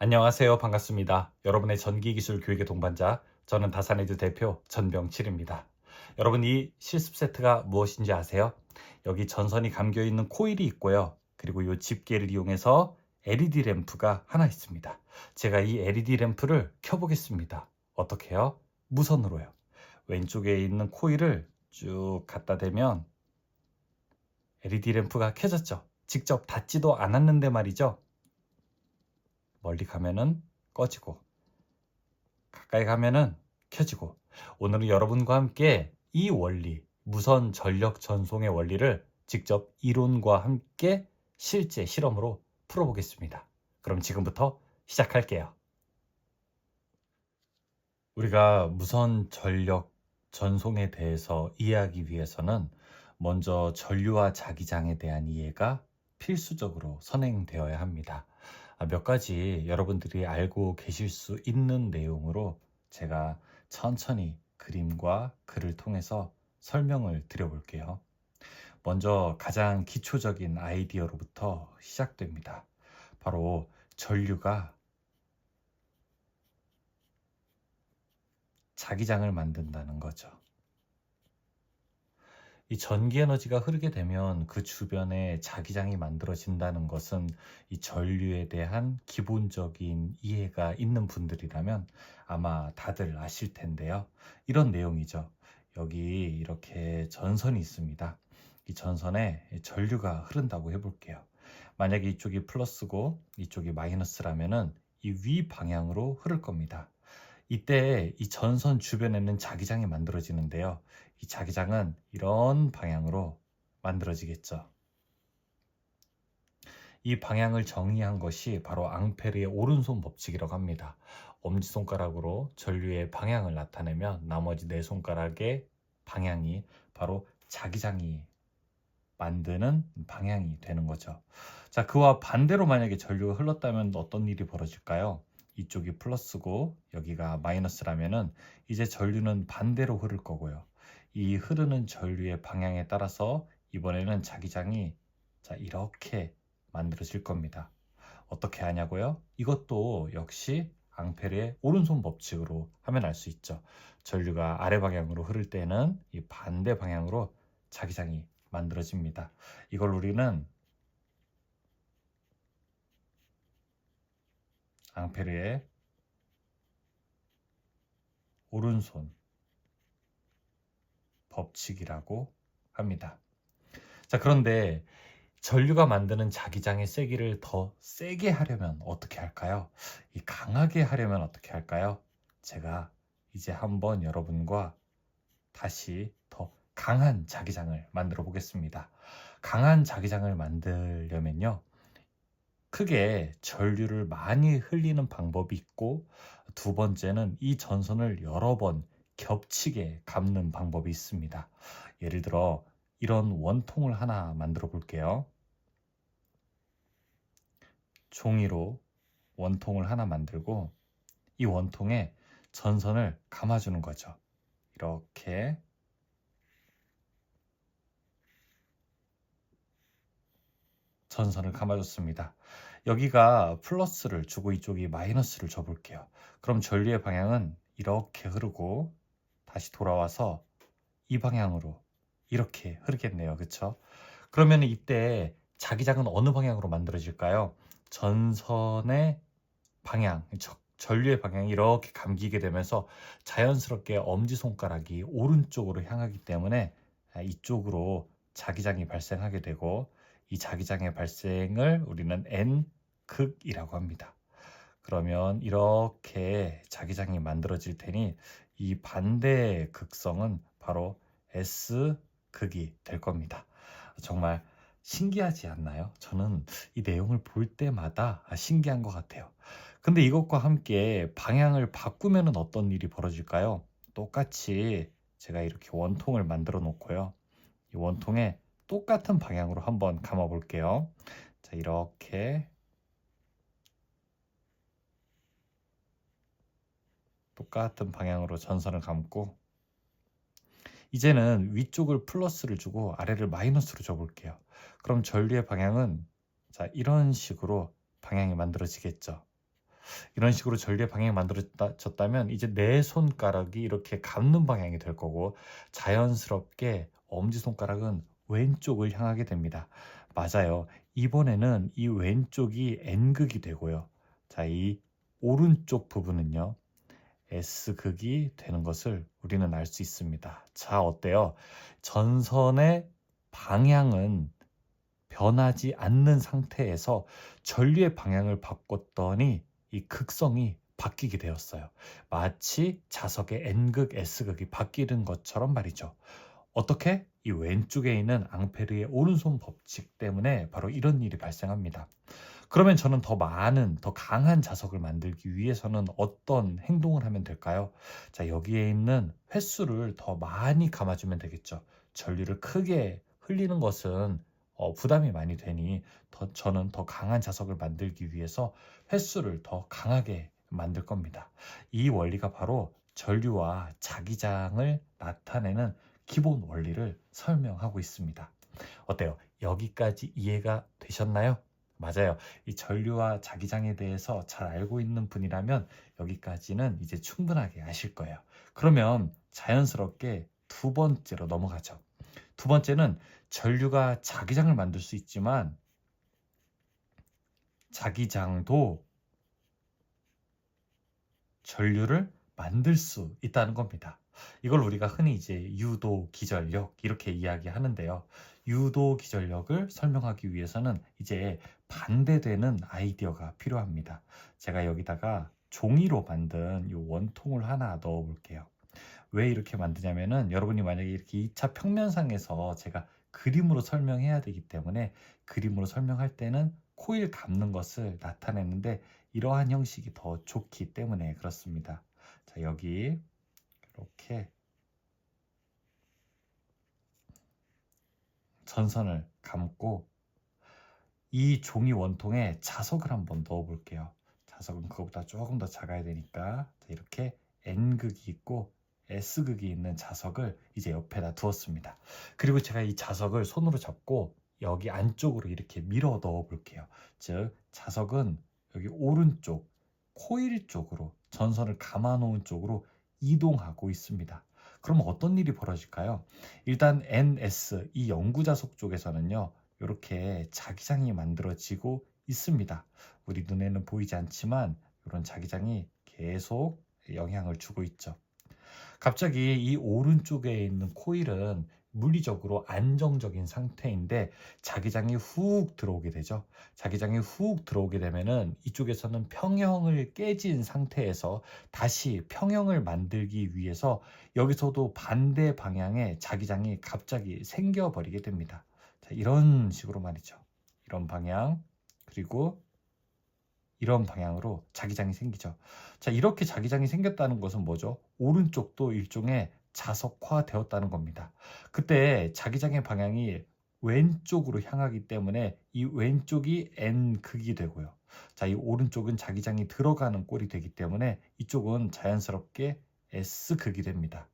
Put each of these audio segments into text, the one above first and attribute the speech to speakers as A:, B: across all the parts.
A: 안녕하세요. 반갑습니다. 여러분의 전기기술 교육의 동반자, 저는 다산에드 대표 전병칠입니다. 여러분, 이 실습 세트가 무엇인지 아세요? 여기 전선이 감겨 있는 코일이 있고요. 그리고 이 집게를 이용해서 LED 램프가 하나 있습니다. 제가 이 LED 램프를 켜보겠습니다. 어떻게요? 무선으로요. 왼쪽에 있는 코일을 쭉 갖다 대면 LED 램프가 켜졌죠. 직접 닿지도 않았는데 말이죠. 멀리 가면은 꺼지고 가까이 가면은 켜지고. 오늘은 여러분과 함께 이 원리, 무선 전력 전송의 원리를 직접 이론과 함께 실제 실험으로 풀어보겠습니다. 그럼 지금부터 시작할게요. 우리가 무선 전력 전송에 대해서 이해하기 위해서는 먼저 전류와 자기장에 대한 이해가 필수적으로 선행되어야 합니다. 몇 가지 여러분들이 알고 계실 수 있는 내용으로 제가 천천히 그림과 글을 통해서 설명을 드려볼게요. 먼저 가장 기초적인 아이디어로부터 시작됩니다. 바로 전류가 자기장을 만든다는 거죠. 이 전기 에너지가 흐르게 되면 그 주변에 자기장이 만들어진다는 것은 이 전류에 대한 기본적인 이해가 있는 분들이라면 아마 다들 아실 텐데요. 이런 내용이죠. 여기 이렇게 전선이 있습니다. 이 전선에 전류가 흐른다고 해볼게요. 만약에 이쪽이 플러스고 이쪽이 마이너스라면은 이 위 방향으로 흐를 겁니다. 이때 이 전선 주변에는 자기장이 만들어지는데요. 이 자기장은 이런 방향으로 만들어지겠죠. 이 방향을 정의한 것이 바로 앙페르의 오른손 법칙이라고 합니다. 엄지손가락으로 전류의 방향을 나타내면 나머지 네 손가락의 방향이 바로 자기장이 만드는 방향이 되는 거죠. 자, 그와 반대로 만약에 전류가 흘렀다면 어떤 일이 벌어질까요? 이쪽이 플러스고 여기가 마이너스라면은 이제 전류는 반대로 흐를 거고요. 이 흐르는 전류의 방향에 따라서 이번에는 자기장이 이렇게 만들어질 겁니다. 어떻게 하냐고요? 이것도 역시 앙페르의 오른손 법칙으로 하면 알 수 있죠. 전류가 아래 방향으로 흐를 때는 이 반대 방향으로 자기장이 만들어집니다. 이걸 우리는 앙페르의 오른손 법칙이라고 합니다. 자, 그런데 전류가 만드는 자기장의 세기를 더 세게 하려면 어떻게 할까요? 이 강하게 하려면 어떻게 할까요? 제가 이제 한번 여러분과 다시 더 강한 자기장을 만들어 보겠습니다. 강한 자기장을 만들려면요. 크게 전류를 많이 흘리는 방법이 있고, 두 번째는 이 전선을 여러 번 겹치게 감는 방법이 있습니다. 예를 들어 이런 원통을 하나 만들어 볼게요. 종이로 원통을 하나 만들고 이 원통에 전선을 감아주는 거죠. 이렇게 전선을 감아줬습니다. 여기가 플러스를 주고 이쪽이 마이너스를 줘볼게요. 그럼 전류의 방향은 이렇게 흐르고 다시 돌아와서 이 방향으로 이렇게 흐르겠네요. 그쵸? 그러면 이때 자기장은 어느 방향으로 만들어질까요? 전선의 방향, 전류의 방향이 이렇게 감기게 되면서 자연스럽게 엄지손가락이 오른쪽으로 향하기 때문에 이쪽으로 자기장이 발생하게 되고, 이 자기장의 발생을 우리는 N극이라고 합니다. 그러면 이렇게 자기장이 만들어질 테니 이 반대의 극성은 바로 S극이 될 겁니다. 정말 신기하지 않나요? 저는 이 내용을 볼 때마다 신기한 것 같아요. 근데 이것과 함께 방향을 바꾸면 어떤 일이 벌어질까요? 똑같이 제가 이렇게 원통을 만들어 놓고요. 이 원통에 똑같은 방향으로 한번 감아 볼게요. 자, 이렇게 똑같은 방향으로 전선을 감고, 이제는 위쪽을 플러스를 주고 아래를 마이너스로 줘볼게요. 그럼 전류의 방향은 이런 식으로 방향이 만들어지겠죠. 이런 식으로 전류의 방향이 만들어졌다면 이제 내 손가락이 이렇게 감는 방향이 될 거고, 자연스럽게 엄지손가락은 왼쪽을 향하게 됩니다. 맞아요. 이번에는 이 왼쪽이 N극이 되고요. 자, 이 오른쪽 부분은요, S극이 되는 것을 우리는 알 수 있습니다. 자, 어때요? 전선의 방향은 변하지 않는 상태에서 전류의 방향을 바꿨더니 이 극성이 바뀌게 되었어요. 마치 자석의 N극, S극이 바뀌는 것처럼 말이죠. 어떻게? 이 왼쪽에 있는 앙페르의 오른손 법칙 때문에 바로 이런 일이 발생합니다. 그러면 저는 더 많은, 더 강한 자석을 만들기 위해서는 어떤 행동을 하면 될까요? 자, 여기에 있는 횟수를 더 많이 감아주면 되겠죠. 전류를 크게 흘리는 것은 부담이 많이 되니 저는 더 강한 자석을 만들기 위해서 횟수를 더 강하게 만들 겁니다. 이 원리가 바로 전류와 자기장을 나타내는 기본 원리를 설명하고 있습니다. 어때요? 여기까지 이해가 되셨나요? 맞아요. 이 전류와 자기장에 대해서 잘 알고 있는 분이라면 여기까지는 이제 충분하게 아실 거예요. 그러면 자연스럽게 두 번째로 넘어가죠. 두 번째는 전류가 자기장을 만들 수 있지만 자기장도 전류를 만들 수 있다는 겁니다. 이걸 우리가 흔히 이제 유도 기전력 이렇게 이야기하는데요. 유도 기전력을 설명하기 위해서는 이제 반대되는 아이디어가 필요합니다. 제가 여기다가 종이로 만든 이 원통을 하나 넣어 볼게요. 왜 이렇게 만드냐면은 여러분이 만약에 이렇게 2차 평면상에서 제가 그림으로 설명해야 되기 때문에 그림으로 설명할 때는 코일 감는 것을 나타내는데 이러한 형식이 더 좋기 때문에 그렇습니다. 자, 여기 이렇게 전선을 감고 이 종이 원통에 자석을 한번 넣어 볼게요. 자석은 그거보다 조금 더 작아야 되니까 이렇게 N극이 있고 S극이 있는 자석을 이제 옆에다 두었습니다. 그리고 제가 이 자석을 손으로 잡고 여기 안쪽으로 이렇게 밀어 넣어 볼게요. 즉 자석은 여기 오른쪽 코일 쪽으로 전선을 감아 놓은 쪽으로 이동하고 있습니다. 그럼 어떤 일이 벌어질까요? 일단 NS 이 영구자석 쪽에서는요, 이렇게 자기장이 만들어지고 있습니다. 우리 눈에는 보이지 않지만 이런 자기장이 계속 영향을 주고 있죠. 갑자기 이 오른쪽에 있는 코일은 물리적으로 안정적인 상태인데 자기장이 훅 들어오게 되죠. 자기장이 훅 들어오게 되면은 이쪽에서는 평형을 깨진 상태에서 다시 평형을 만들기 위해서 여기서도 반대 방향에 자기장이 갑자기 생겨버리게 됩니다. 자, 이런 식으로 말이죠. 이런 방향, 그리고 이런 방향으로 자기장이 생기죠. 자, 이렇게 자기장이 생겼다는 것은 뭐죠? 오른쪽도 일종의 자석화 되었다는 겁니다. 그때 자기장의 방향이 왼쪽으로 향하기 때문에 이 왼쪽이 N극이 되고요. 자, 이 오른쪽은 자기장이 들어가는 꼴이 되기 때문에 이쪽은 자연스럽게 S극이 됩니다.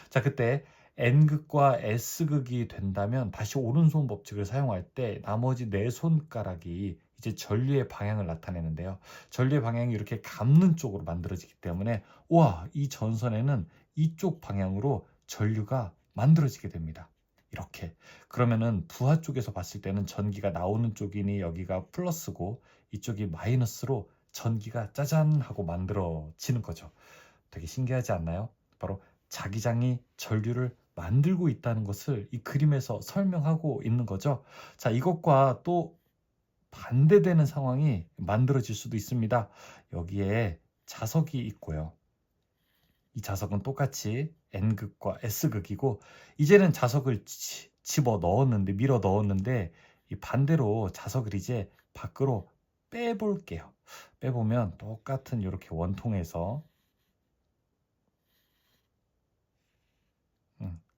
A: 자, 그때 N극과 S극이 된다면 다시 오른손 법칙을 사용할 때 나머지 네 손가락이 이제 전류의 방향을 나타내는데요. 전류의 방향이 이렇게 감는 쪽으로 만들어지기 때문에 와, 이 전선에는 이쪽 방향으로 전류가 만들어지게 됩니다. 이렇게. 그러면은 부하 쪽에서 봤을 때는 전기가 나오는 쪽이니 여기가 플러스고 이쪽이 마이너스로 전기가 짜잔 하고 만들어지는 거죠. 되게 신기하지 않나요? 바로 자기장이 전류를 만들고 있다는 것을 이 그림에서 설명하고 있는 거죠. 자, 이것과 또 반대되는 상황이 만들어질 수도 있습니다. 여기에 자석이 있고요. 이 자석은 똑같이 N극과 S극이고 이제는 자석을 집어 넣었는데 밀어 넣었는데 이 반대로 자석을 이제 밖으로 빼볼게요. 빼보면 똑같은 이렇게 원통에서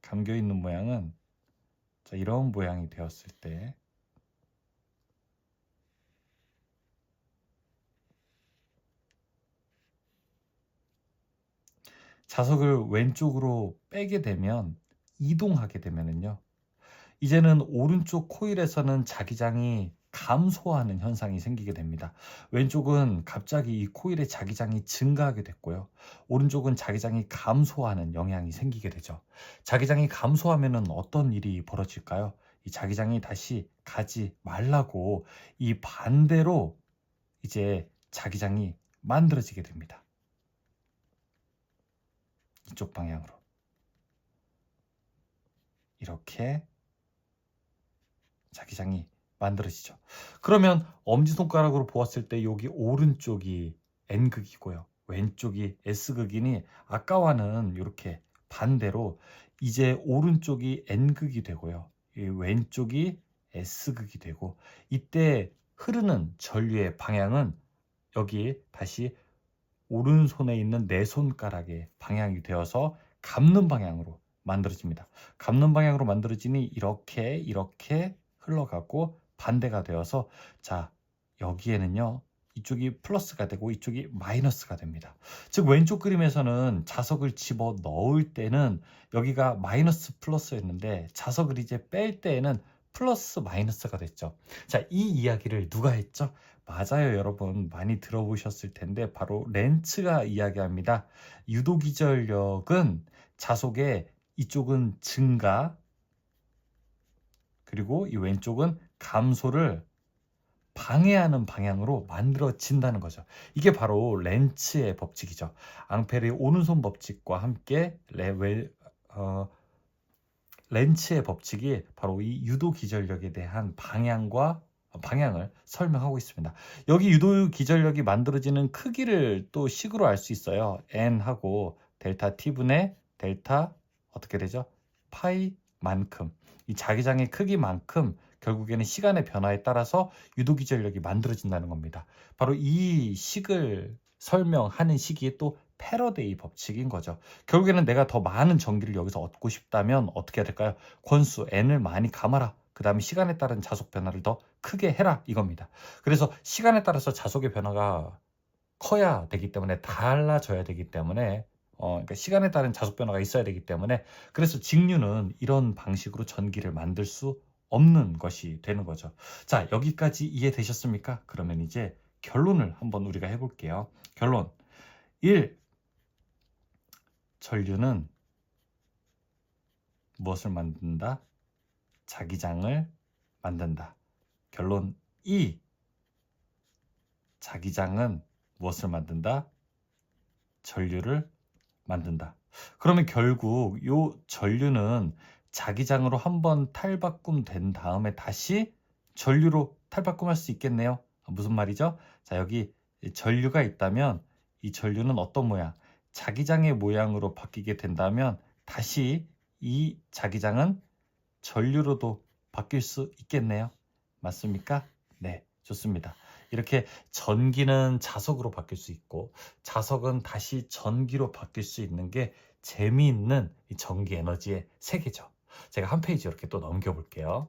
A: 감겨 있는 모양은 자, 이런 모양이 되었을 때 자석을 왼쪽으로 빼게 되면 이동하게 되면은요. 이제는 오른쪽 코일에서는 자기장이 감소하는 현상이 생기게 됩니다. 왼쪽은 갑자기 이 코일의 자기장이 증가하게 됐고요. 오른쪽은 자기장이 감소하는 영향이 생기게 되죠. 자기장이 감소하면 어떤 일이 벌어질까요? 이 자기장이 다시 가지 말라고 이 반대로 이제 자기장이 만들어지게 됩니다. 이쪽 방향으로. 이렇게 자기장이 만들어지죠. 그러면 엄지손가락으로 보았을 때 여기 오른쪽이 N극이고요. 왼쪽이 S극이니 아까와는 이렇게 반대로 이제 오른쪽이 N극이 되고요. 이 왼쪽이 S극이 되고 이때 흐르는 전류의 방향은 여기 다시 오른손에 있는 내 손가락의 방향이 되어서 감는 방향으로 만들어집니다. 감는 방향으로 만들어지니 이렇게 흘러가고 반대가 되어서 자 여기에는요 이쪽이 플러스가 되고 이쪽이 마이너스가 됩니다. 즉 왼쪽 그림에서는 자석을 집어 넣을 때는 여기가 마이너스 플러스였는데 자석을 이제 뺄 때에는 플러스 마이너스가 됐죠. 자, 이 이야기를 누가 했죠? 맞아요, 여러분. 많이 들어보셨을 텐데 바로 렌츠가 이야기합니다. 유도기전력은 자석의 이쪽은 증가 그리고 이 왼쪽은 감소를 방해하는 방향으로 만들어진다는 거죠. 이게 바로 렌츠의 법칙이죠. 앙페르의 오른손 법칙과 함께 렌츠의 법칙이 바로 이 유도 기전력에 대한 방향을 설명하고 있습니다. 여기 유도 기전력이 만들어지는 크기를 또 식으로 알 수 있어요. n하고 델타 t분의 델타 어떻게 되죠? 파이만큼. 이 자기장의 크기만큼 결국에는 시간의 변화에 따라서 유도 기전력이 만들어진다는 겁니다. 바로 이 식을 설명하는 식이 또 패러데이 법칙인 거죠. 결국에는 내가 더 많은 전기를 여기서 얻고 싶다면 어떻게 해야 될까요? 권수 n을 많이 감아라. 그 다음에 시간에 따른 자속 변화를 더 크게 해라 이겁니다. 그래서 시간에 따라서 자속의 변화가 커야 되기 때문에 달라져야 되기 때문에 그러니까 시간에 따른 자속 변화가 있어야 되기 때문에 그래서 직류는 이런 방식으로 전기를 만들 수 없는 것이 되는 거죠. 자, 여기까지 이해되셨습니까? 그러면 이제 결론을 한번 우리가 해볼게요. 결론 1. 전류는 무엇을 만든다? 자기장을 만든다. 결론 2. 자기장은 무엇을 만든다? 전류를 만든다. 그러면 결국 이 전류는 자기장으로 한번 탈바꿈된 다음에 다시 전류로 탈바꿈할 수 있겠네요. 무슨 말이죠? 자, 여기 전류가 있다면 이 전류는 어떤 모양? 자기장의 모양으로 바뀌게 된다면 다시 이 자기장은 전류로도 바뀔 수 있겠네요. 맞습니까? 네, 좋습니다. 이렇게 전기는 자석으로 바뀔 수 있고 자석은 다시 전기로 바뀔 수 있는 게 재미있는 이 전기 에너지의 세계죠. 제가 한 페이지 이렇게 또 넘겨볼게요.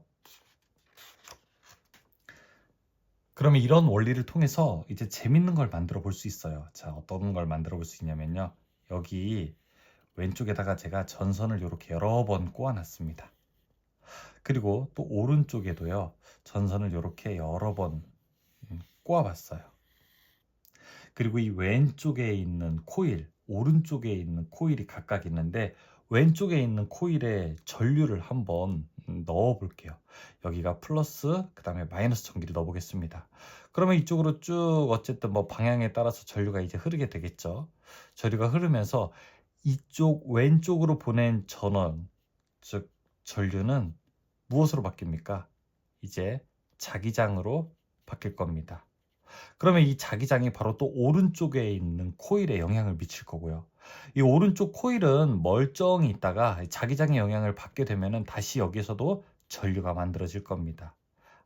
A: 그러면 이런 원리를 통해서 이제 재밌는 걸 만들어 볼 수 있어요. 자, 어떤 걸 만들어 볼 수 있냐면요. 여기 왼쪽에다가 제가 전선을 이렇게 여러 번 꼬아놨습니다. 그리고 또 오른쪽에도요. 전선을 이렇게 여러 번 꼬아봤어요. 그리고 이 왼쪽에 있는 코일, 오른쪽에 있는 코일이 각각 있는데 왼쪽에 있는 코일에 전류를 한번 넣어 볼게요. 여기가 플러스, 그 다음에 마이너스 전기를 넣어 보겠습니다. 그러면 이쪽으로 쭉 어쨌든 뭐 방향에 따라서 전류가 이제 흐르게 되겠죠. 전류가 흐르면서 이쪽 왼쪽으로 보낸 전원, 즉 전류는 무엇으로 바뀝니까? 이제 자기장으로 바뀔 겁니다. 그러면 이 자기장이 바로 또 오른쪽에 있는 코일에 영향을 미칠 거고요. 이 오른쪽 코일은 멀쩡히 있다가 자기장의 영향을 받게 되면 다시 여기서도 전류가 만들어질 겁니다.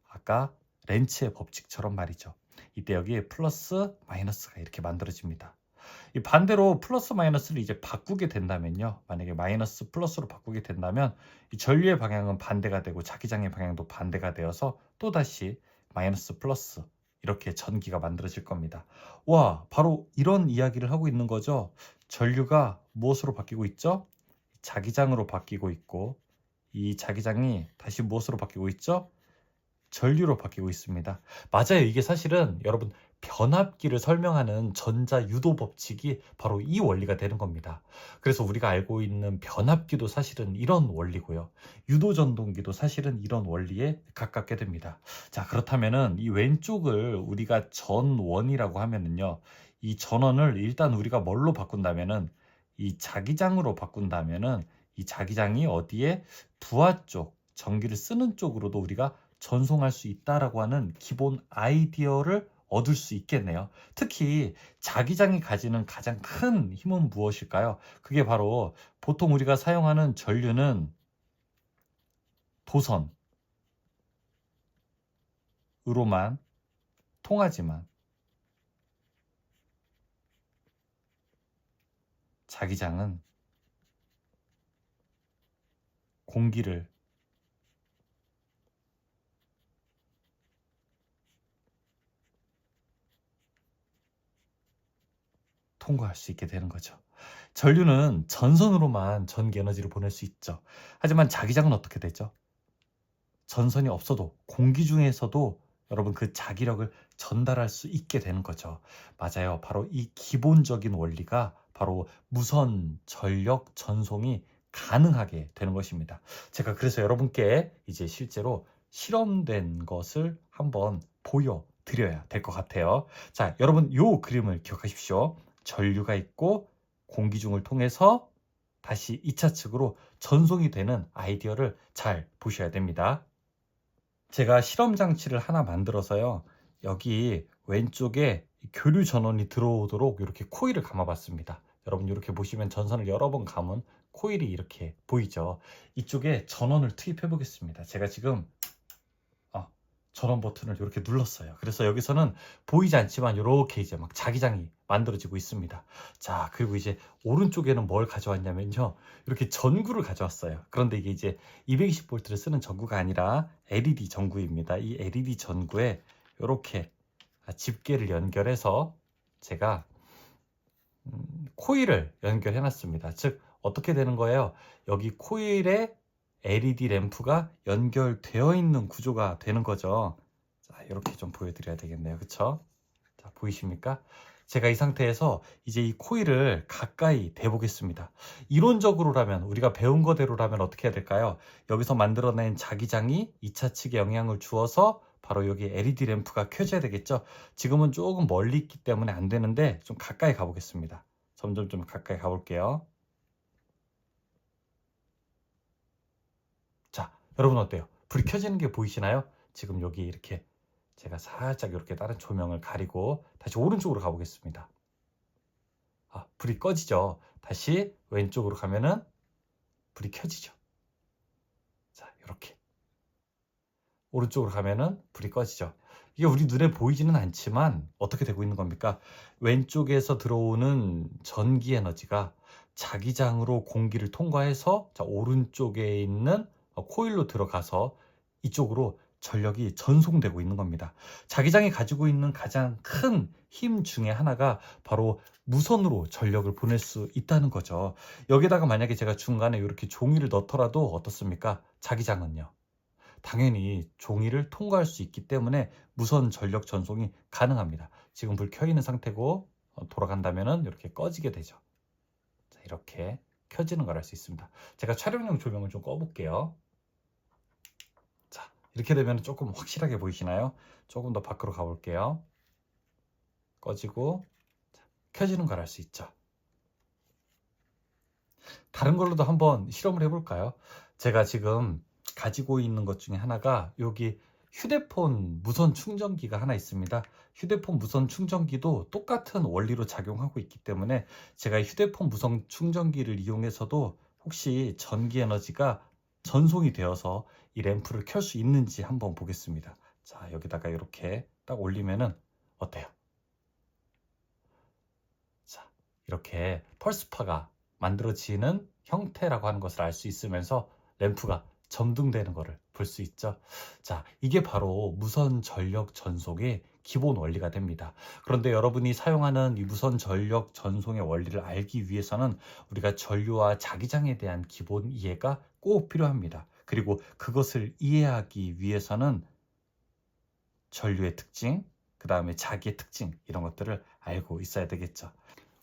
A: 아까 렌츠의 법칙처럼 말이죠. 이때 여기 플러스 마이너스가 이렇게 만들어집니다. 이 반대로 플러스 마이너스를 이제 바꾸게 된다면요. 만약에 마이너스 플러스로 바꾸게 된다면 이 전류의 방향은 반대가 되고 자기장의 방향도 반대가 되어서 또다시 마이너스 플러스 이렇게 전기가 만들어질 겁니다. 와, 바로 이런 이야기를 하고 있는 거죠. 전류가 무엇으로 바뀌고 있죠? 자기장으로 바뀌고 있고 이 자기장이 다시 무엇으로 바뀌고 있죠? 전류로 바뀌고 있습니다. 맞아요. 이게 사실은 여러분 변압기를 설명하는 전자유도 법칙이 바로 이 원리가 되는 겁니다. 그래서 우리가 알고 있는 변압기도 사실은 이런 원리고요. 유도전동기도 사실은 이런 원리에 가깝게 됩니다. 자, 그렇다면은 이 왼쪽을 우리가 전원이라고 하면은요. 이 전원을 일단 우리가 뭘로 바꾼다면은 이 자기장으로 바꾼다면은 이 자기장이 어디에 부하 쪽, 전기를 쓰는 쪽으로도 우리가 전송할 수 있다라고 하는 기본 아이디어를 얻을 수 있겠네요. 특히 자기장이 가지는 가장 큰 힘은 무엇일까요? 그게 바로 보통 우리가 사용하는 전류는 도선으로만 통하지만 자기장은 공기를 통과할 수 있게 되는 거죠. 전류는 전선으로만 전기 에너지를 보낼 수 있죠. 하지만 자기장은 어떻게 되죠? 전선이 없어도 공기 중에서도 여러분 그 자기력을 전달할 수 있게 되는 거죠. 맞아요. 바로 이 기본적인 원리가 바로 무선 전력 전송이 가능하게 되는 것입니다. 제가 그래서 여러분께 이제 실제로 실험된 것을 한번 보여드려야 될 것 같아요. 자, 여러분 요 그림을 기억하십시오. 전류가 있고 공기 중을 통해서 다시 2차 측으로 전송이 되는 아이디어를 잘 보셔야 됩니다. 제가 실험 장치를 하나 만들어서요. 여기 왼쪽에 교류 전원이 들어오도록 이렇게 코일을 감아 봤습니다. 여러분 이렇게 보시면 전선을 여러 번 감은 코일이 이렇게 보이죠. 이쪽에 전원을 투입해 보겠습니다. 제가 지금 전원 버튼을 이렇게 눌렀어요. 그래서 여기서는 보이지 않지만 이렇게 이제 막 자기장이 만들어지고 있습니다. 자, 그리고 이제 오른쪽에는 뭘 가져왔냐면요. 이렇게 전구를 가져왔어요. 그런데 이게 이제 220V를 쓰는 전구가 아니라 LED 전구입니다. 이 LED 전구에 이렇게 집게를 연결해서 제가 코일을 연결해 놨습니다. 즉 어떻게 되는 거예요? 여기 코일에 LED 램프가 연결되어 있는 구조가 되는 거죠. 자, 이렇게 좀 보여드려야 되겠네요. 그쵸? 자, 보이십니까? 제가 이 상태에서 이제 이 코일을 가까이 대보겠습니다. 이론적으로라면, 우리가 배운 거대로라면 어떻게 해야 될까요? 여기서 만들어낸 자기장이 2차 측에 영향을 주어서 바로 여기 LED 램프가 켜져야 되겠죠? 지금은 조금 멀리 있기 때문에 안 되는데 좀 가까이 가보겠습니다. 점점 좀 가까이 가볼게요. 자, 여러분 어때요? 불이 켜지는 게 보이시나요? 지금 여기 이렇게 제가 살짝 이렇게 다른 조명을 가리고 다시 오른쪽으로 가보겠습니다. 불이 꺼지죠. 다시 왼쪽으로 가면은 불이 켜지죠. 자, 이렇게 오른쪽으로 가면은 불이 꺼지죠. 이게 우리 눈에 보이지는 않지만 어떻게 되고 있는 겁니까? 왼쪽에서 들어오는 전기 에너지가 자기장으로 공기를 통과해서 자, 오른쪽에 있는 코일로 들어가서 이쪽으로 전력이 전송되고 있는 겁니다. 자기장이 가지고 있는 가장 큰 힘 중에 하나가 바로 무선으로 전력을 보낼 수 있다는 거죠. 여기다가 만약에 제가 중간에 이렇게 종이를 넣더라도 어떻습니까? 자기장은요. 당연히 종이를 통과할 수 있기 때문에 무선 전력 전송이 가능합니다. 지금 불 켜 있는 상태고 돌아간다면 이렇게 꺼지게 되죠. 자, 이렇게 켜지는 걸 알 수 있습니다. 제가 촬영용 조명을 좀 꺼볼게요. 자, 이렇게 되면 조금 확실하게 보이시나요? 조금 더 밖으로 가볼게요. 꺼지고 자, 켜지는 걸 알 수 있죠. 다른 걸로도 한번 실험을 해볼까요? 제가 지금 가지고 있는 것 중에 하나가 여기 휴대폰 무선 충전기가 하나 있습니다. 휴대폰 무선 충전기도 똑같은 원리로 작용하고 있기 때문에 제가 휴대폰 무선 충전기를 이용해서도 혹시 전기 에너지가 전송이 되어서 이 램프를 켤 수 있는지 한번 보겠습니다. 자, 여기다가 이렇게 딱 올리면은 어때요? 자, 이렇게 펄스파가 만들어지는 형태라고 하는 것을 알 수 있으면서 램프가 점등되는 것을 볼 수 있죠. 자, 이게 바로 무선 전력 전송의 기본 원리가 됩니다. 그런데 여러분이 사용하는 이 무선 전력 전송의 원리를 알기 위해서는 우리가 전류와 자기장에 대한 기본 이해가 꼭 필요합니다. 그리고 그것을 이해하기 위해서는 전류의 특징, 그 다음에 자기의 특징, 이런 것들을 알고 있어야 되겠죠.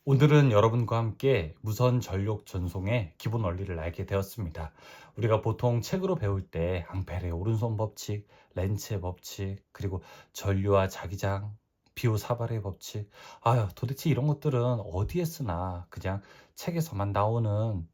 A: 오늘은 여러분과 함께 무선 전력 전송의 기본 원리를 알게 되었습니다. 우리가 보통 책으로 배울 때 앙페르의 오른손 법칙, 렌츠의 법칙, 그리고 전류와 자기장, 비오사발의 법칙, 도대체 이런 것들은 어디에 쓰나, 그냥 책에서만 나오는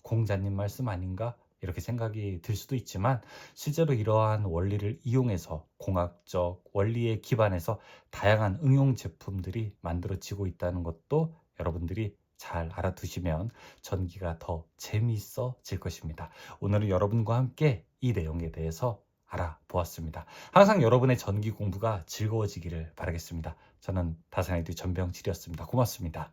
A: 공자님 말씀 아닌가? 이렇게 생각이 들 수도 있지만, 실제로 이러한 원리를 이용해서 공학적 원리에 기반해서 다양한 응용 제품들이 만들어지고 있다는 것도 여러분들이 잘 알아두시면 전기가 더 재미있어질 것입니다. 오늘은 여러분과 함께 이 내용에 대해서 알아보았습니다. 항상 여러분의 전기 공부가 즐거워지기를 바라겠습니다. 저는 다산아이디 전병칠이었습니다. 고맙습니다.